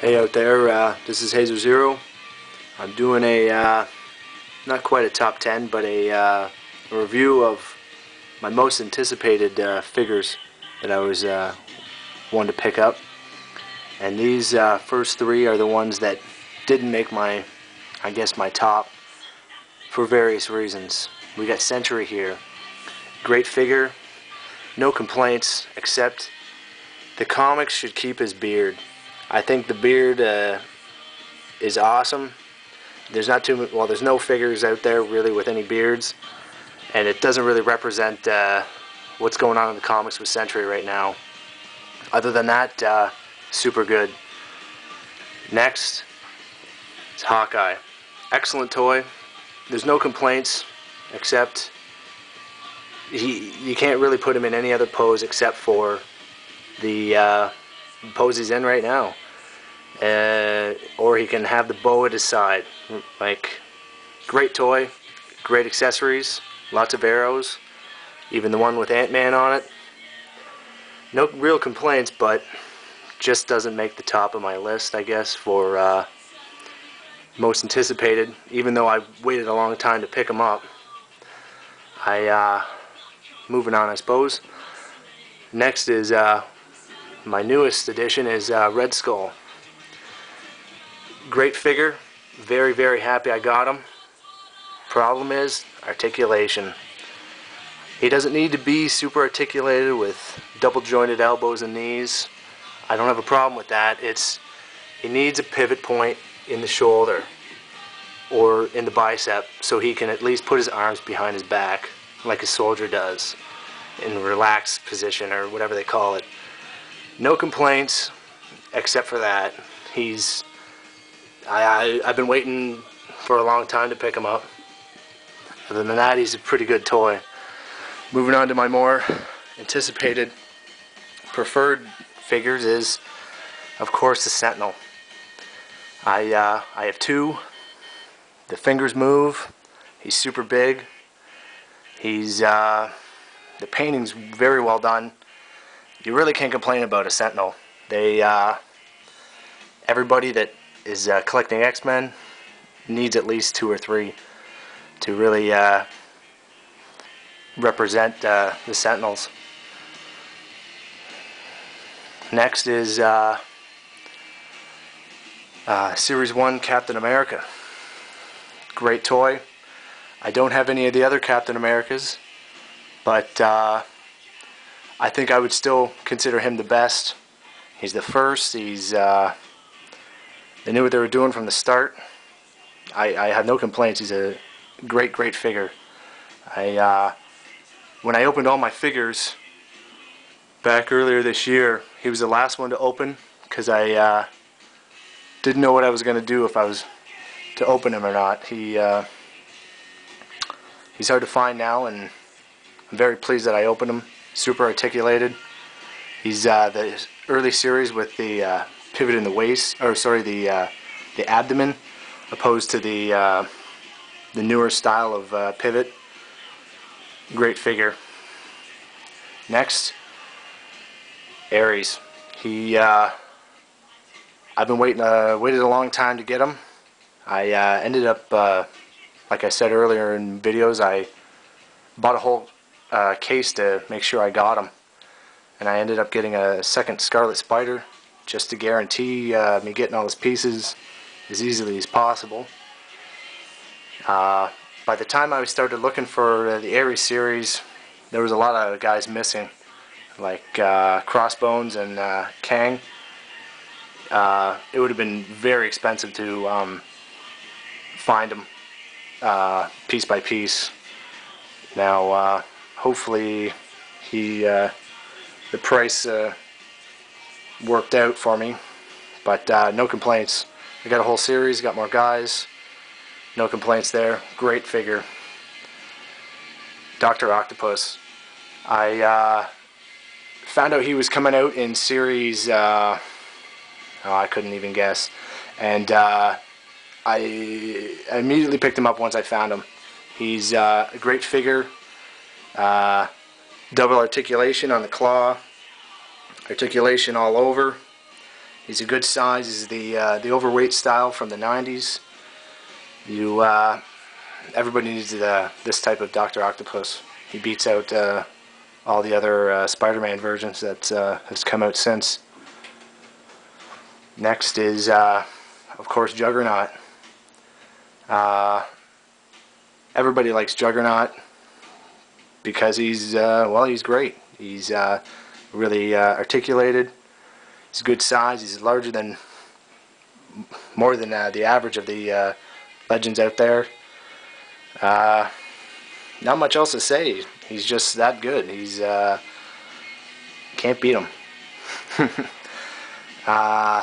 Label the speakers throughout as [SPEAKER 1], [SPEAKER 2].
[SPEAKER 1] Hey out there, this is hazerzero. I'm doing a, not quite a top 10, but a review of my most anticipated figures that I was wanting to pick up. And these first three are the ones that didn't make my, I guess, my top for various reasons. We got Century here. Great figure, no complaints, except the comics should keep his beard. I think the beard is awesome. There's not too well. There's no figures out there really with any beards, and it doesn't really represent what's going on in the comics with Century right now. Other than that, super good. Next, it's Hawkeye. Excellent toy. There's no complaints, except you can't really put him in any other pose except for the pose he's in right now, or he can have the bow at his side. Like, great toy, great accessories, lots of arrows, even the one with Ant-Man on it. No real complaints, but just doesn't make the top of my list, I guess, for most anticipated, even though I waited a long time to pick him up. Moving on, I suppose. Next is my newest addition is Red Skull. Great figure, very, very happy I got him. Problem is articulation. He doesn't need to be super articulated with double jointed elbows and knees. I don't have a problem with that. He needs a pivot point in the shoulder or in the bicep so he can at least put his arms behind his back like a soldier does in a relaxed position or whatever they call it. No complaints, except for that. I've been waiting for a long time to pick him up. Other than that, he's a pretty good toy. Moving on to my more anticipated, preferred figures is, of course, the Sentinel. I have two. The fingers move. He's super big. The painting's very well done. You really can't complain about a Sentinel. Everybody that is collecting X-Men needs at least 2 or 3 to really represent the Sentinels. Next is Series 1 Captain America. Great toy. I don't have any of the other Captain Americas, but I think I would still consider him the best. He's the first. They knew what they were doing from the start. I have no complaints. He's a great, great figure. When I opened all my figures back earlier this year, he was the last one to open because I didn't know what I was going to do if I was to open him or not. He's hard to find now, and I'm very pleased that I opened him. Super articulated. He's the early series with the pivot in the waist, or sorry, the abdomen, opposed to the newer style of pivot. Great figure. Next, Ares. I've been waited a long time to get him. I ended up, like I said earlier in videos, I bought a whole case to make sure I got him, and I ended up getting a second Scarlet Spider just to guarantee me getting all his pieces as easily as possible. By the time I started looking for the Ares series, there was a lot of guys missing, like Crossbones and Kang. It would have been very expensive to find them piece by piece. Now, hopefully, the price worked out for me, but no complaints. I got a whole series, got more guys, no complaints there. Great figure. Dr. Octopus. I found out he was coming out in series, I couldn't even guess, and I immediately picked him up once I found him. He's a great figure. Double articulation on the claw, articulation all over. He's a good size. He's the overweight style from the 90s. Everybody needs this type of Dr. Octopus. He beats out all the other Spider-Man versions that has come out since. Next is, of course, Juggernaut. Everybody likes Juggernaut because he's he's great. He's really articulated. He's a good size. He's larger than more than the average of the legends out there. Not much else to say. He's just that good. He's can't beat him.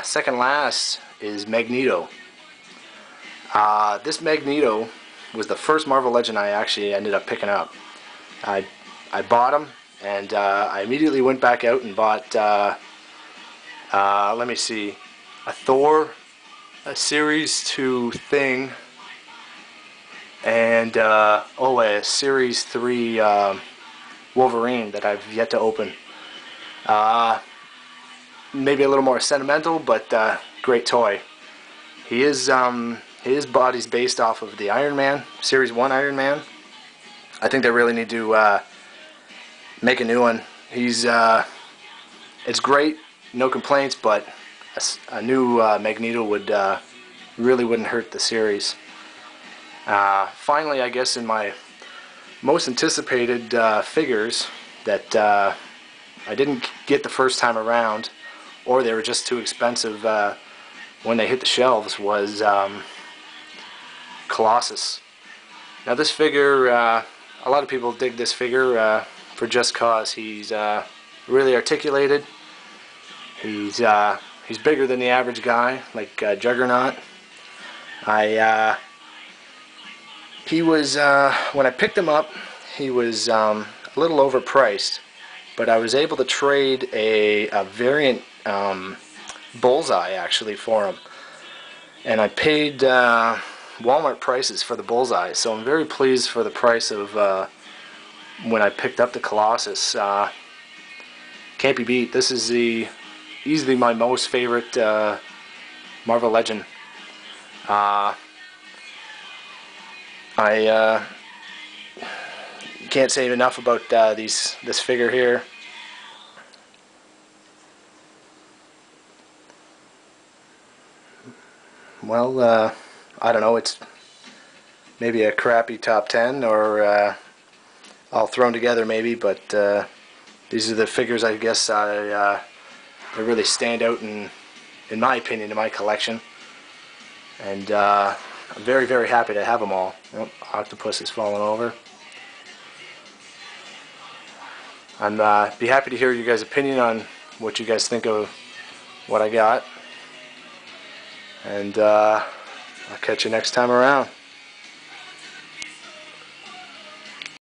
[SPEAKER 1] Second last is Magneto. This Magneto was the first Marvel Legend I actually ended up picking up. I bought him, and I immediately went back out and bought, let me see, a Thor, a Series 2 Thing, and a Series 3 Wolverine that I've yet to open. Maybe a little more sentimental, but great toy. His body's based off of the Iron Man, Series 1 Iron Man. I think they really need to make a new one. It's great, no complaints, but a new Magneto really wouldn't hurt the series. Finally, I guess in my most anticipated figures that I didn't get the first time around, or they were just too expensive when they hit the shelves, was Colossus. Now this figure, a lot of people dig this figure for just cause he's really articulated. He's bigger than the average guy, like Juggernaut. He was, when I picked him up, he was a little overpriced, but I was able to trade a variant Bullseye actually for him, and I paid Walmart prices for the Bullseye, so I'm very pleased for the price of when I picked up the Colossus. Can't be beat. This is easily my most favorite Marvel Legend. I can't say enough about this figure here. Well, I don't know, it's maybe a crappy top 10 or all thrown together maybe, but these are the figures I guess they really stand out in my opinion, in my collection. And I'm very, very happy to have them all. Oh, Octopus is falling over. I'd be happy to hear your guys' opinion on what you guys think of what I got. And I'll catch you next time around.